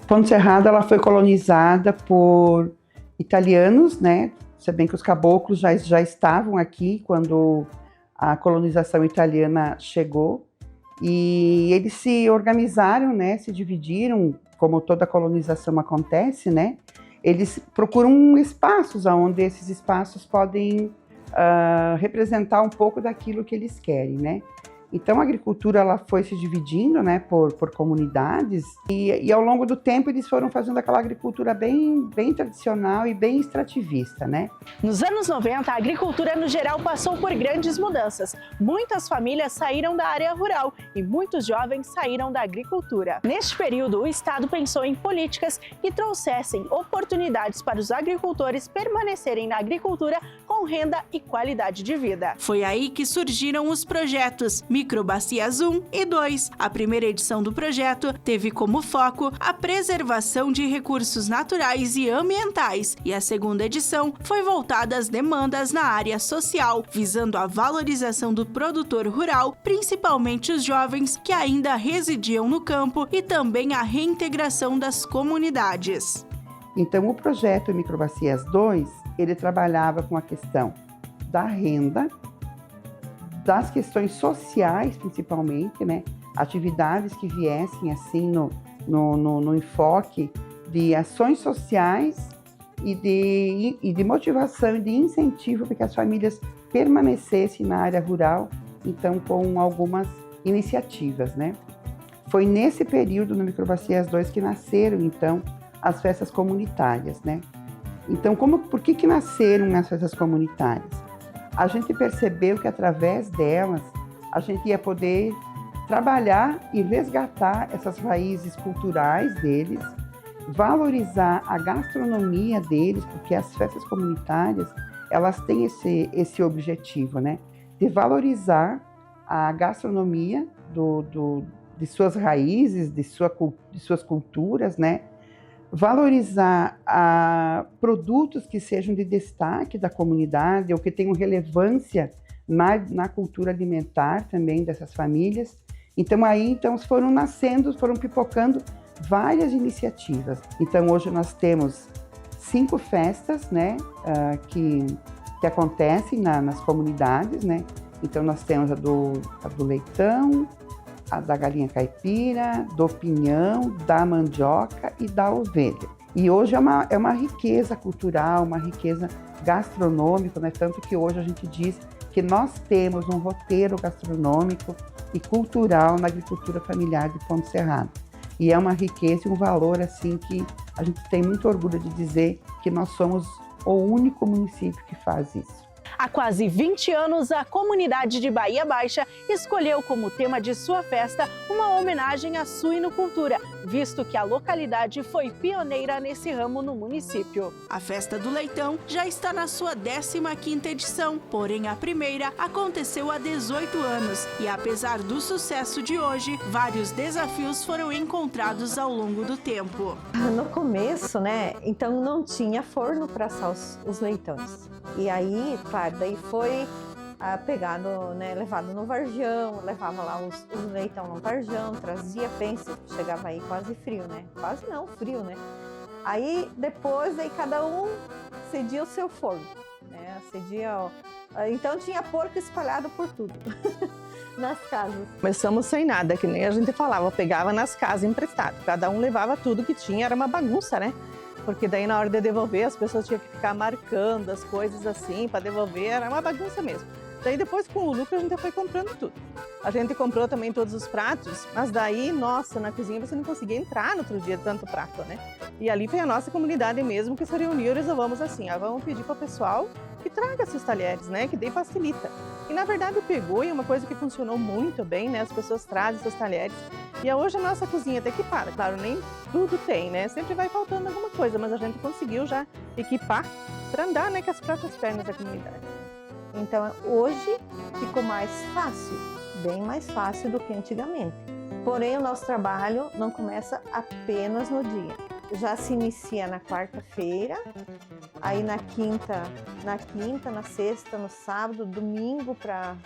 Ponte Serrada ela foi colonizada por italianos, né? Se bem que os caboclos já estavam aqui quando a colonização italiana chegou. E eles se organizaram, né? Se dividiram, como toda colonização acontece, né? Eles procuram espaços onde esses espaços podem representar um pouco daquilo que eles querem, né? Então a agricultura ela foi se dividindo, né, por comunidades e ao longo do tempo eles foram fazendo aquela agricultura bem tradicional e bem extrativista, né? Nos anos 90, a agricultura no geral passou por grandes mudanças. Muitas famílias saíram da área rural e muitos jovens saíram da agricultura. Neste período, o Estado pensou em políticas que trouxessem oportunidades para os agricultores permanecerem na agricultura com renda e qualidade de vida. Foi aí que surgiram os projetos Microbacias 1 e 2. A primeira edição do projeto teve como foco a preservação de recursos naturais e ambientais, e a segunda edição foi voltada às demandas na área social, visando a valorização do produtor rural, principalmente os jovens que ainda residiam no campo, e também a reintegração das comunidades. Então, o projeto Microbacias 2, ele trabalhava com a questão da renda, das questões sociais, principalmente, né? Atividades que viessem assim no enfoque de ações sociais e de motivação e de incentivo para que as famílias permanecessem na área rural, então com algumas iniciativas, né? Foi nesse período no Microbacias 2 que nasceram, então, as festas comunitárias, né? Então, por que nasceram as festas comunitárias? A gente percebeu que através delas a gente ia poder trabalhar e resgatar essas raízes culturais deles, valorizar a gastronomia deles, porque as festas comunitárias elas têm esse objetivo, né? De valorizar a gastronomia de suas raízes, de suas culturas, né? Valorizar produtos que sejam de destaque da comunidade ou que tenham relevância na cultura alimentar também dessas famílias. Então foram nascendo, foram pipocando várias iniciativas. Então hoje nós temos 5 festas, né, que acontecem nas comunidades, né? Então nós temos a do leitão, a da galinha caipira, do pinhão, da mandioca e da ovelha. E hoje é uma riqueza cultural, uma riqueza gastronômica, né? Tanto que hoje a gente diz que nós temos um roteiro gastronômico e cultural na agricultura familiar de Ponte Serrada. E é uma riqueza e um valor assim que a gente tem muito orgulho de dizer que nós somos o único município que faz isso. Há quase 20 anos, a comunidade de Bahia Baixa escolheu como tema de sua festa uma homenagem à suinocultura, visto que a localidade foi pioneira nesse ramo no município. A Festa do Leitão já está na sua 15ª edição, porém a primeira aconteceu há 18 anos e, apesar do sucesso de hoje, vários desafios foram encontrados ao longo do tempo. No começo, né, então não tinha forno para assar os leitões. E aí, claro, daí foi pegado, né, levado no varjão, levava lá os leitão no varjão, trazia, pensa, chegava aí quase frio, né? Quase não, frio, né? Aí depois, aí cada um cedia o seu forno, né? Então tinha porco espalhado por tudo, nas casas. Começamos sem nada, que nem a gente falava, pegava nas casas emprestado. Cada um levava tudo que tinha, era uma bagunça, né? Porque daí na hora de devolver as pessoas tinham que ficar marcando as coisas assim para devolver, era uma bagunça mesmo. Daí depois com o lucro a gente foi comprando tudo. A gente comprou também todos os pratos, mas daí, nossa, na cozinha você não conseguia entrar no outro dia de tanto prato, né? E ali foi a nossa comunidade mesmo que se reuniu e resolvemos assim, vamos pedir para o pessoal que traga esses talheres, né? Que daí facilita. E na verdade pegou e é uma coisa que funcionou muito bem, né? As pessoas trazem seus talheres. E hoje a nossa cozinha até equipada, claro, nem tudo tem, né? Sempre vai faltando alguma coisa, mas a gente conseguiu já equipar para andar, né, com as próprias pernas da comunidade. Então hoje ficou mais fácil, bem mais fácil do que antigamente. Porém, o nosso trabalho não começa apenas no dia. Já se inicia na quarta-feira, aí na quinta, na sexta, no sábado, domingo para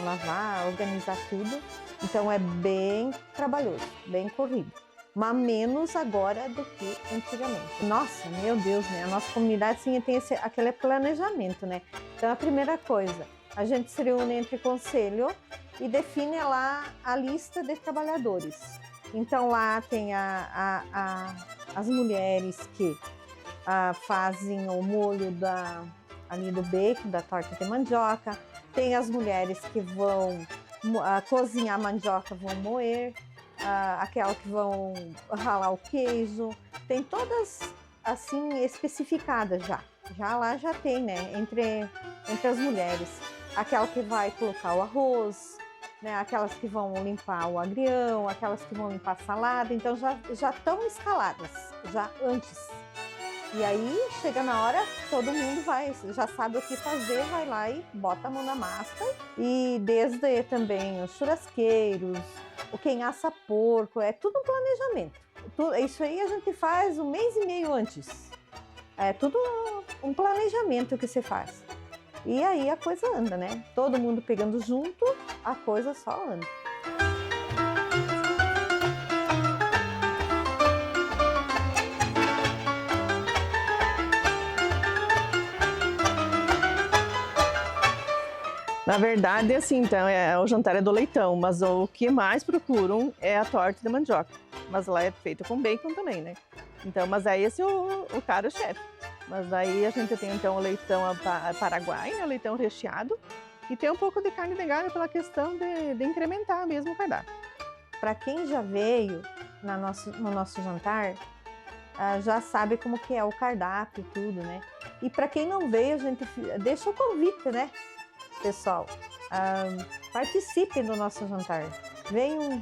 lavar, organizar tudo. Então é bem trabalhoso, bem corrido. Mas menos agora do que antigamente. Nossa, meu Deus, né? A nossa comunidade sim, tem aquele planejamento, né? Então a primeira coisa, a gente se reúne entre conselho e define lá a lista de trabalhadores. Então lá tem as mulheres que fazem o molho ali do bacon, da torta de mandioca. Tem as mulheres que vão cozinhar a mandioca, vão moer. Aquelas que vão ralar o queijo. Tem todas assim especificadas já. Já tem, né? Entre as mulheres. Aquela que vai colocar o arroz, né? Aquelas que vão limpar o agrião, aquelas que vão limpar a salada. Então já estão escaladas, já antes. E aí chega na hora, todo mundo já sabe o que fazer, vai lá e bota a mão na massa. E desde também os churrasqueiros, quem assa porco, é tudo um planejamento. Isso aí a gente faz 1 mês e meio antes. É tudo um planejamento que se faz. E aí a coisa anda, né? Todo mundo pegando junto, a coisa só anda. Na verdade, assim, então, o jantar é do leitão, mas o que mais procuram é a torta de mandioca. Mas lá é feita com bacon também, né? Então, mas aí esse é o carro-chefe. Mas aí a gente tem, então, o leitão paraguai, né? O leitão recheado. E tem um pouco de carne de galho pela questão de incrementar mesmo o cardápio. Para quem já veio no nosso jantar, já sabe como que é o cardápio e tudo, né? E para quem não veio, a gente deixa o convite, né? Pessoal, participem do nosso jantar, venham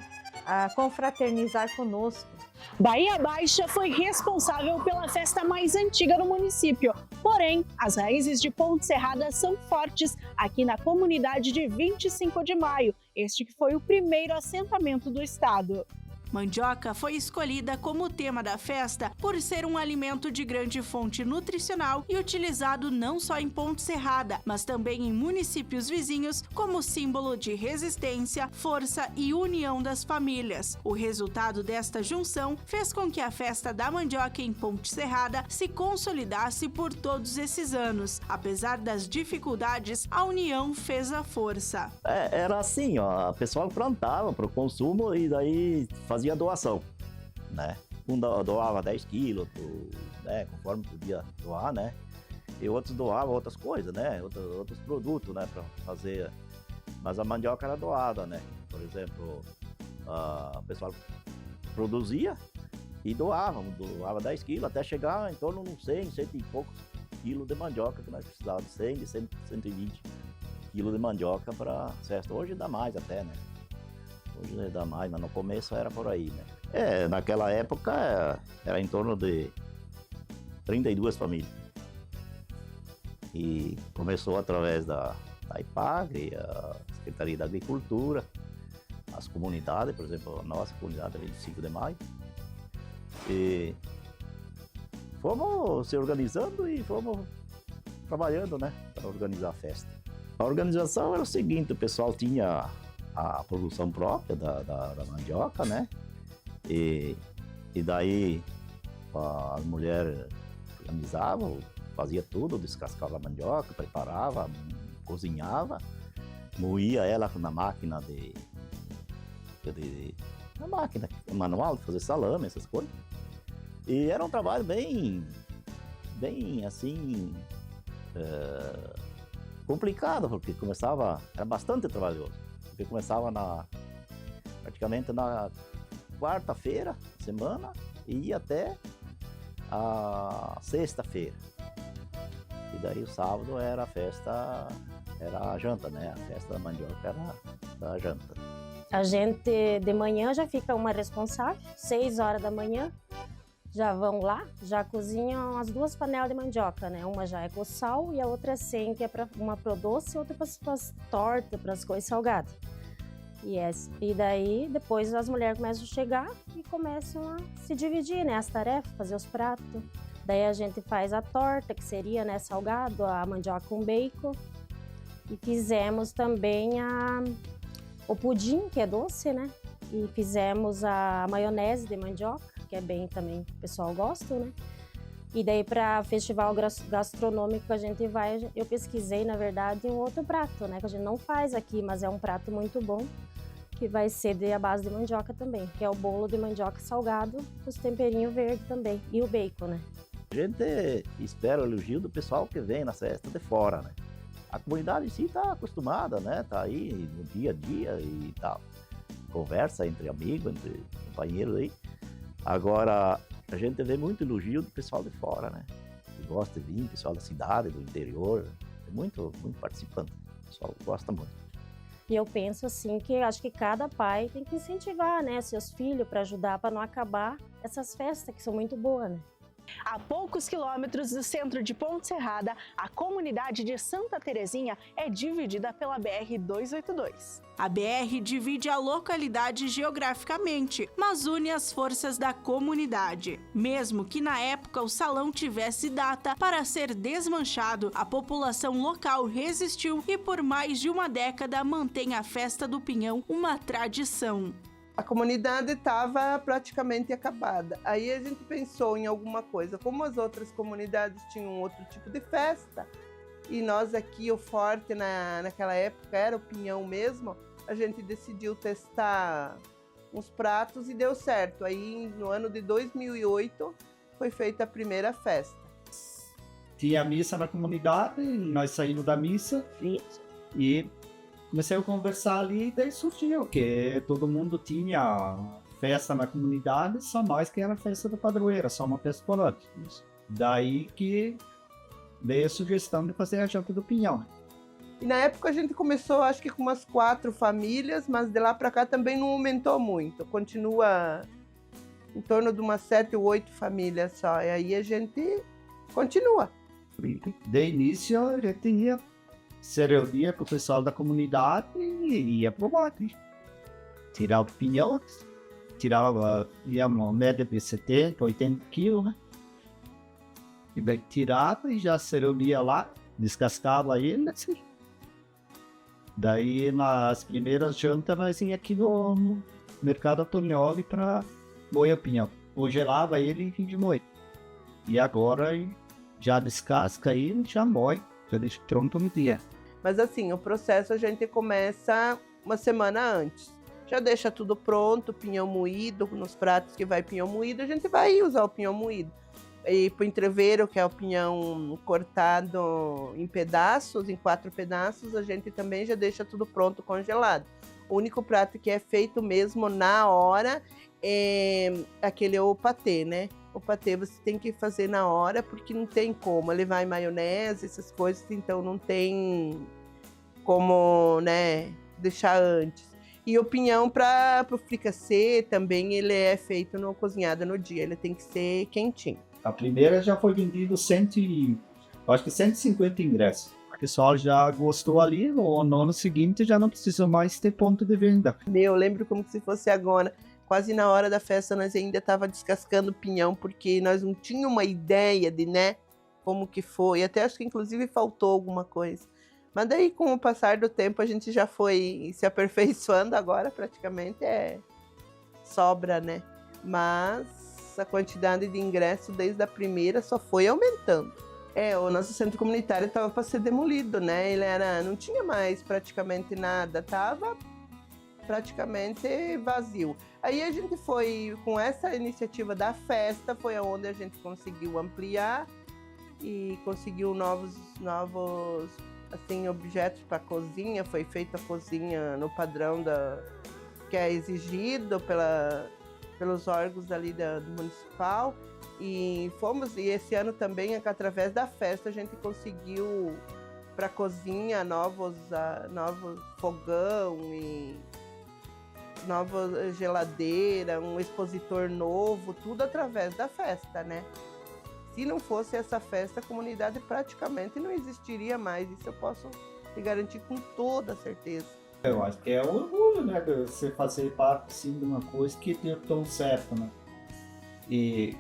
confraternizar conosco. Bahia Baixa foi responsável pela festa mais antiga no município. Porém, as raízes de Ponte Serrada são fortes aqui na comunidade de 25 de maio, este que foi o primeiro assentamento do estado. Mandioca foi escolhida como tema da festa por ser um alimento de grande fonte nutricional e utilizado não só em Ponte Serrada, mas também em municípios vizinhos como símbolo de resistência, força e união das famílias. O resultado desta junção fez com que a festa da mandioca em Ponte Serrada se consolidasse por todos esses anos. Apesar das dificuldades, a união fez a força. Era assim, ó, o pessoal plantava para o consumo e daí fazia doação, né? Um doava 10 quilos, né? Conforme podia doar, né? E outros doavam outras coisas, né? Outros produtos, né? Para fazer. Mas a mandioca era doada, né? Por exemplo, o pessoal produzia e doava 10 quilos até chegar em torno de 100 e poucos quilos de mandioca que nós precisávamos, 100, 120 quilos de mandioca para festa. Hoje dá mais até, né? Hoje dá mais, mas no começo era por aí, né? Naquela época era em torno de 32 famílias. E começou através da IPAGRE, a Secretaria da Agricultura, as comunidades, por exemplo, a nossa comunidade 25 de maio. E fomos se organizando e fomos trabalhando, né, para organizar a festa. A organização era o seguinte, o pessoal tinha a produção própria da mandioca, né? E daí as mulheres organizavam, fazia tudo, descascava a mandioca, preparava, cozinhava, moía ela na máquina na máquina manual de fazer salame, essas coisas. E era um trabalho bem assim complicado, porque era bastante trabalhoso. Porque começava praticamente na quarta-feira, semana, e ia até a sexta-feira. E daí o sábado era a festa, era a janta, né? A festa da mandioca era da janta. A gente de manhã já fica uma responsável, 6 horas da manhã, já vão lá, já cozinham as 2 panelas de mandioca, né? Uma já é com sal e a outra é sem, que é uma para doce e outra para as tortas, para as coisas salgadas. E daí, depois as mulheres começam a chegar e começam a se dividir, né? As tarefas, fazer os pratos. Daí a gente faz a torta, que seria, né, salgado, a mandioca com bacon. E fizemos também o pudim, que é doce, né? E fizemos a maionese de mandioca, que é bem também, o pessoal gosta, né? E daí para festival gastronômico a gente vai, eu pesquisei, na verdade, um outro prato, né? Que a gente não faz aqui, mas é um prato muito bom, que vai ser à base de mandioca também, que é o bolo de mandioca salgado, com os temperinhos verdes também, e o bacon, né? A gente espera o elogio do pessoal que vem na festa de fora, né? A comunidade em si está acostumada, né? Tá aí no dia a dia e tal. Conversa entre amigos, entre companheiros aí. Agora, a gente vê muito elogio do pessoal de fora, né? Que gosta de vir, pessoal da cidade, do interior. Tem muito participante. O pessoal gosta muito. E eu penso assim que acho que cada pai tem que incentivar, né, seus filhos para ajudar, para não acabar essas festas que são muito boas, né? A poucos quilômetros do centro de Ponte Serrada, a comunidade de Santa Terezinha é dividida pela BR-282. A BR divide a localidade geograficamente, mas une as forças da comunidade. Mesmo que na época o salão tivesse data para ser desmanchado, a população local resistiu e por mais de uma década mantém a Festa do Pinhão uma tradição. A comunidade estava praticamente acabada. Aí a gente pensou em alguma coisa. Como as outras comunidades tinham outro tipo de festa, e nós aqui, o forte naquela época era o pinhão mesmo, a gente decidiu testar uns pratos e deu certo. Aí no ano de 2008 foi feita a primeira festa. Tinha missa na comunidade, nós saímos da missa e comecei a conversar ali e daí surgiu que todo mundo tinha festa na comunidade, só nós que era festa da padroeira, só uma festa colante. Daí que veio a sugestão de fazer a Janta do Pinhão. E na época a gente começou, acho que com umas 4 famílias, mas de lá para cá também não aumentou muito. Continua em torno de umas 7 ou 8 famílias só. E aí a gente continua. De início a gente ia se reunia com o pessoal da comunidade e ia pro mate. Tirava o pinhão, ia uma média de 70, 80 quilos, né? E daí tirava e já se reunia lá, descascava ele, assim. Daí nas primeiras jantas nós ia aqui no mercado Antonioli para moer o pinhão. Congelava ele em fim de moer. E agora já descasca ele, já moe. Já deixa pronto no dia. Mas assim, o processo a gente começa uma semana antes. Já deixa tudo pronto, pinhão moído, nos pratos que vai pinhão moído, a gente vai usar o pinhão moído. E pro entreveiro, que é o pinhão cortado em pedaços, em 4 pedaços, a gente também já deixa tudo pronto, congelado. O único prato que é feito mesmo na hora é aquele patê, né? O patê você tem que fazer na hora, porque não tem como. Ele vai maionese, essas coisas, então não tem como, né, deixar antes. E o pinhão para o fricassê também, ele é feito cozinhado no dia, ele tem que ser quentinho. A primeira já foi vendido acho que 150 ingressos. O pessoal já gostou ali, no ano seguinte já não precisa mais ter ponto de venda. Eu lembro como se fosse agora. Quase na hora da festa nós ainda estava descascando pinhão, porque nós não tínhamos uma ideia de, né, como que foi. Até acho que inclusive faltou alguma coisa. Mas daí com o passar do tempo a gente já foi se aperfeiçoando, agora praticamente sobra, né? Mas a quantidade de ingresso desde a primeira só foi aumentando. O nosso centro comunitário estava para ser demolido, né? Ele não tinha mais praticamente nada, estava praticamente vazio. Aí a gente foi, com essa iniciativa da festa, foi onde a gente conseguiu ampliar e conseguiu novos assim, objetos para a cozinha. Foi feita a cozinha no padrão que é exigido pelos órgãos ali do municipal. E esse ano também, através da festa, a gente conseguiu para a cozinha novos fogão e nova geladeira, um expositor novo, tudo através da festa, né? Se não fosse essa festa, a comunidade praticamente não existiria mais. Isso eu posso te garantir com toda certeza. Eu acho que é o orgulho, né, de você fazer parte assim, de uma coisa que deu tão certo, né? E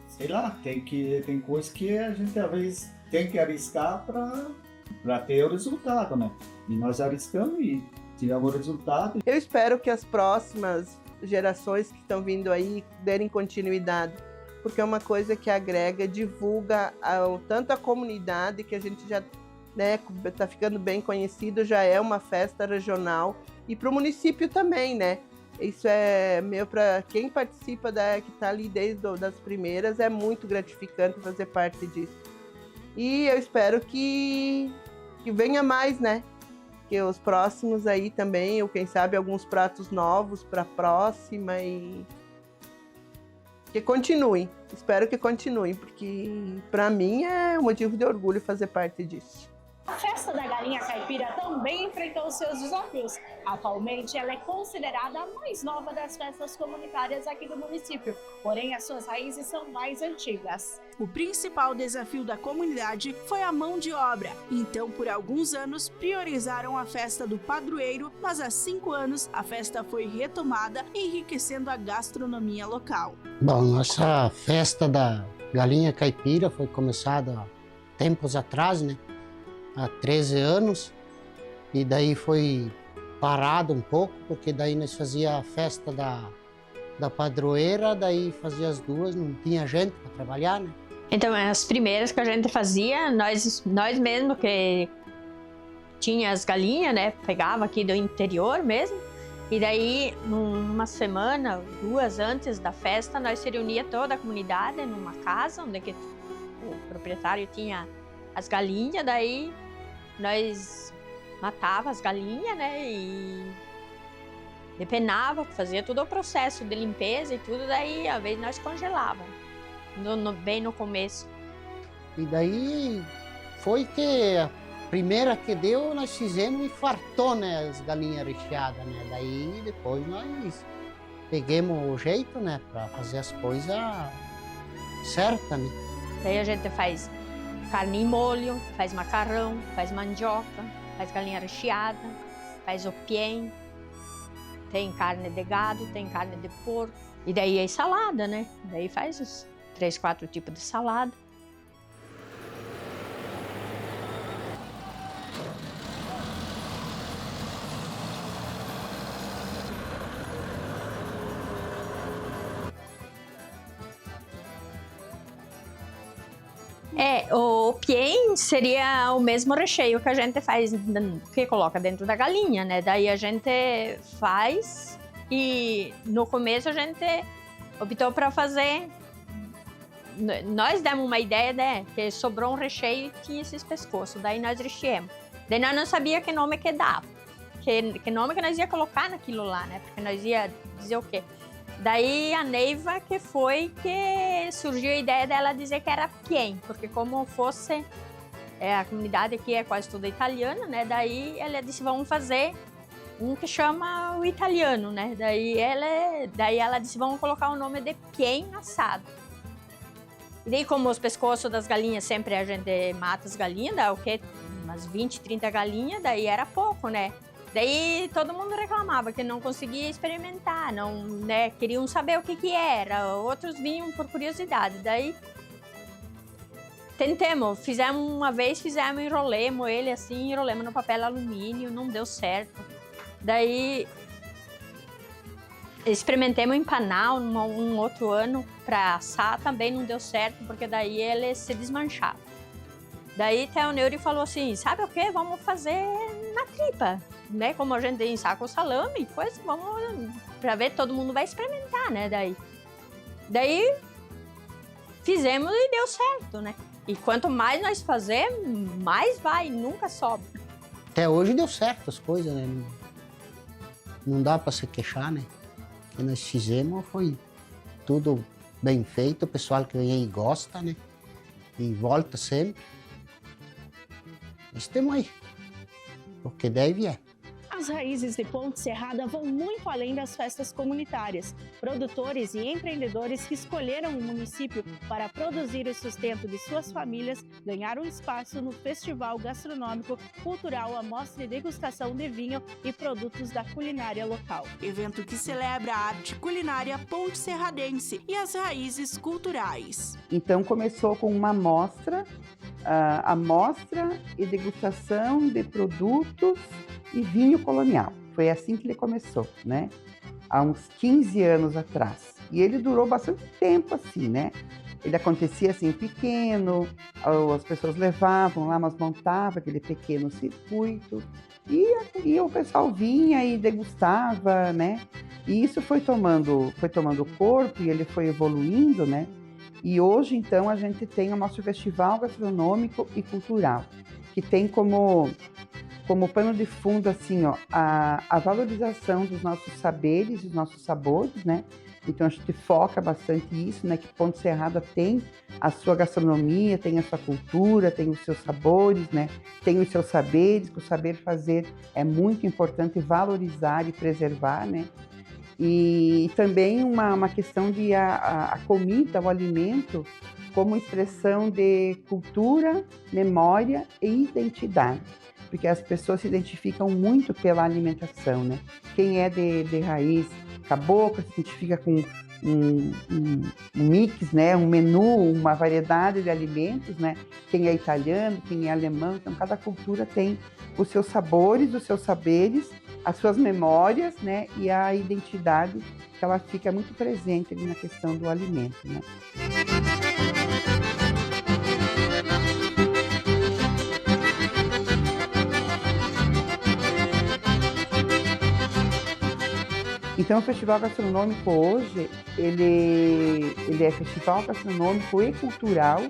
sei lá, tem coisas que a gente às vezes tem que arriscar para ter o resultado, né? E nós arriscamos e tivemos o resultado. Eu espero que as próximas gerações que estão vindo aí derem continuidade, porque é uma coisa que agrega, divulga tanto a comunidade, que a gente já está ficando bem conhecido, já é uma festa regional, e para o município também, né? Isso é meu, para quem participa, que está ali desde das primeiras, é muito gratificante fazer parte disso. E eu espero que venha mais, né? Que os próximos aí também, ou quem sabe alguns pratos novos para a próxima, e que continuem. Espero que continuem, porque para mim é um motivo de orgulho fazer parte disso. A festa da galinha caipira também enfrentou seus desafios. Atualmente, ela é considerada a mais nova das festas comunitárias aqui do município, porém as suas raízes são mais antigas. O principal desafio da comunidade foi a mão de obra. Então, por alguns anos, priorizaram a festa do padroeiro, mas há 5 anos a festa foi retomada, enriquecendo a gastronomia local. Bom, nossa festa da galinha caipira foi começada tempos atrás, né? Há 13 anos, e daí foi parado um pouco, porque daí nós fazia a festa da padroeira, daí fazia as duas, não tinha gente para trabalhar, né? Então, as primeiras que a gente fazia, nós mesmo que tinha as galinhas, né, pegava aqui do interior mesmo, e daí, numa semana, 2 antes da festa, nós se reunia toda a comunidade numa casa, onde que o proprietário tinha as galinhas, daí nós matava as galinhas, né, e depenava, fazia todo o processo de limpeza e tudo, daí às vezes nós congelávamos, bem no começo. E daí foi que a primeira que deu, nós fizemos e fartou, né, as galinhas recheadas, né, daí depois nós pegamos o jeito, né, para fazer as coisas certas, né. Daí a gente faz carne em molho, faz macarrão, faz mandioca, faz galinha recheada, faz opiem, tem carne de gado, tem carne de porco. E daí é salada, né? Daí faz os 3, 4 tipos de salada. O opiem seria o mesmo recheio que a gente faz, que coloca dentro da galinha, né? Daí a gente faz e no começo a gente optou para fazer. Nós demos uma ideia, né? Que sobrou um recheio e tinha esses pescoços, daí nós recheamos. Daí nós não sabia que nome que dava, que nome que nós ia colocar naquilo lá, né? Porque nós ia dizer o quê? Daí a Neiva que foi que surgiu a ideia dela dizer que era Pien, porque como fosse a comunidade aqui é quase toda italiana, né? Daí ela disse, vamos fazer um que chama o italiano, né? Daí ela disse, vamos colocar o nome de Pien assado. E daí como os pescoços das galinhas sempre a gente mata as galinhas, dá o quê? Umas 20, 30 galinhas, daí era pouco, né? Daí todo mundo reclamava que não conseguia experimentar, não, né, queriam saber o que era, outros vinham por curiosidade. Daí tentamos, fizemos uma vez, enrolemos ele assim, enrolemos no papel alumínio, não deu certo. Daí experimentemos empanar um outro ano para assar, também não deu certo, porque daí ele se desmanchava. Daí até o Neuri falou assim, sabe o que, vamos fazer na tripa. Né, como a gente ensaca o salame, coisa, vamos para ver, todo mundo vai experimentar, né, daí fizemos e deu certo, né, e quanto mais nós fazemos, mais vai, nunca sobra. Até hoje deu certo as coisas, né, não dá para se queixar, né, o que nós fizemos foi tudo bem feito, o pessoal que vem aí gosta, né, e volta sempre, estamos aí, porque deve é. As raízes de Ponte Serrada vão muito além das festas comunitárias. Produtores e empreendedores que escolheram o município para produzir o sustento de suas famílias ganharam espaço no Festival Gastronômico Cultural, a mostra e degustação de vinho e produtos da culinária local. Evento que celebra a arte culinária ponte serradense e as raízes culturais. Então começou com uma amostra, a mostra e degustação de produtos e vinho colonial. Foi assim que ele começou, né? Há uns 15 anos atrás. E ele durou bastante tempo assim, né? Ele acontecia assim pequeno, as pessoas levavam lá, mas montavam aquele pequeno circuito e o pessoal vinha e degustava, né? E isso foi tomando corpo e ele foi evoluindo, né? E hoje, então, a gente tem o nosso Festival Gastronômico e Cultural, que tem como pano de fundo, assim, ó, a valorização dos nossos saberes, dos nossos sabores, né? Então, a gente foca bastante isso, né? Que Ponte Serrada tem a sua gastronomia, tem a sua cultura, tem os seus sabores, né? Tem os seus saberes, que o saber fazer é muito importante valorizar e preservar, né? E também uma questão de a comida, o alimento, como expressão de cultura, memória e identidade. Porque as pessoas se identificam muito pela alimentação, né? Quem é de raiz cabocla se identifica com um mix, né? Um menu, uma variedade de alimentos, né? Quem é italiano, quem é alemão, então cada cultura tem os seus sabores, os seus saberes, as suas memórias, né? E a identidade, que ela fica muito presente ali na questão do alimento, né? Então, o Festival Gastronômico hoje, ele é Festival Gastronômico e Cultural,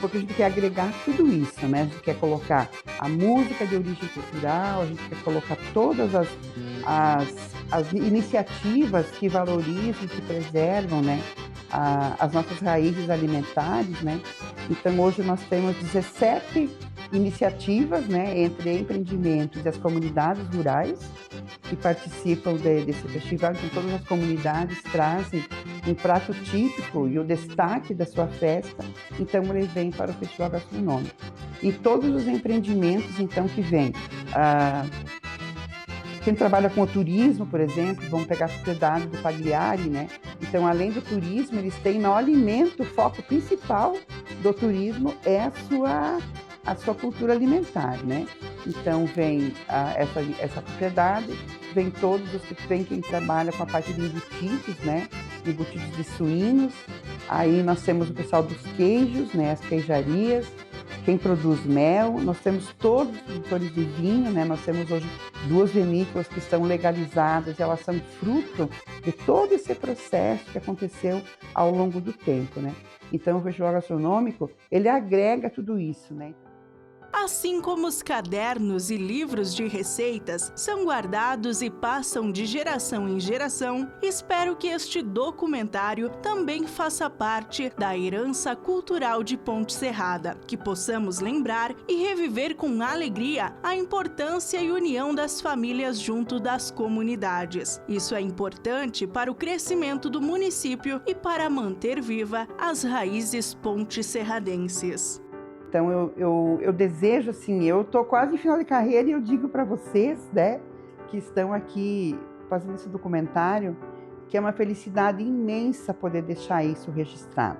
porque a gente quer agregar tudo isso, né? A gente quer colocar a música de origem cultural, a gente quer colocar todas as iniciativas que valorizam, que preservam, né? As nossas raízes alimentares, né? Então, hoje nós temos 17 iniciativas, né? Entre empreendimentos e as comunidades rurais que participam desse festival. Então, todas as comunidades trazem um prato típico e o destaque da sua festa, então ele vem para o Festival Gastronômico. E todos os empreendimentos, então, que vêm. Quem trabalha com o turismo, por exemplo, vamos pegar a propriedade do Pagliari, né? Então, além do turismo, eles têm no alimento, o foco principal do turismo é a sua cultura alimentar, né? Então, vem essa propriedade, vem quem trabalha com a parte de embutidos, né? Embutidos de suínos. Aí nós temos o pessoal dos queijos, né? As queijarias, quem produz mel. Nós temos todos os produtores de vinho, né? Nós temos hoje 2 vinícolas que estão legalizadas, elas são fruto de todo esse processo que aconteceu ao longo do tempo, né? Então, o Festival Gastronômico, ele agrega tudo isso, né? Assim como os cadernos e livros de receitas são guardados e passam de geração em geração, espero que este documentário também faça parte da herança cultural de Ponte Serrada, que possamos lembrar e reviver com alegria a importância e união das famílias junto das comunidades. Isso é importante para o crescimento do município e para manter viva as raízes ponte-serradenses. Então, eu desejo, assim, eu estou quase em final de carreira e eu digo para vocês, né, que estão aqui fazendo esse documentário, que é uma felicidade imensa poder deixar isso registrado.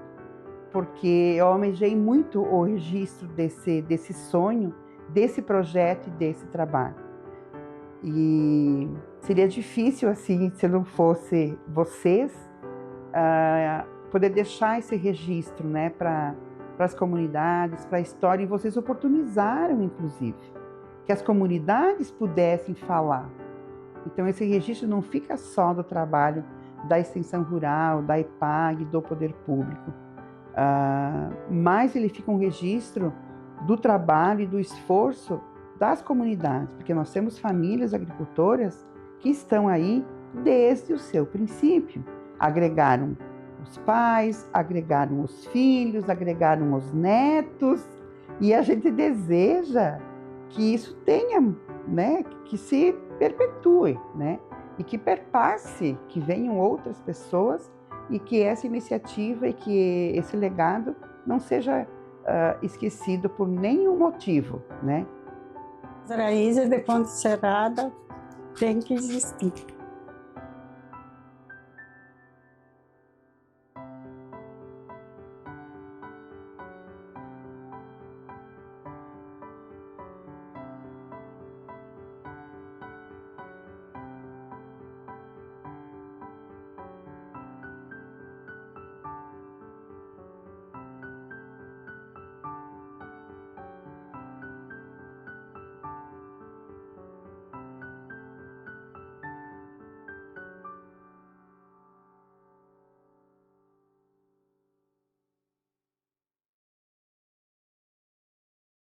Porque eu almejei muito o registro desse sonho, desse projeto e desse trabalho. E seria difícil, assim, se não fosse vocês, poder deixar esse registro, né, para as comunidades, para a história, e vocês oportunizaram, inclusive, que as comunidades pudessem falar. Então, esse registro não fica só do trabalho da extensão rural, da EPAG, do poder público, mas ele fica um registro do trabalho e do esforço das comunidades, porque nós temos famílias agricultoras que estão aí desde o seu princípio, agregaram os pais, agregaram os filhos, agregaram os netos, e a gente deseja que isso tenha, né, que se perpetue, né? E que perpasse, que venham outras pessoas e que essa iniciativa e que esse legado não seja esquecido por nenhum motivo, né? As raízes de Ponte Serrada têm que existir.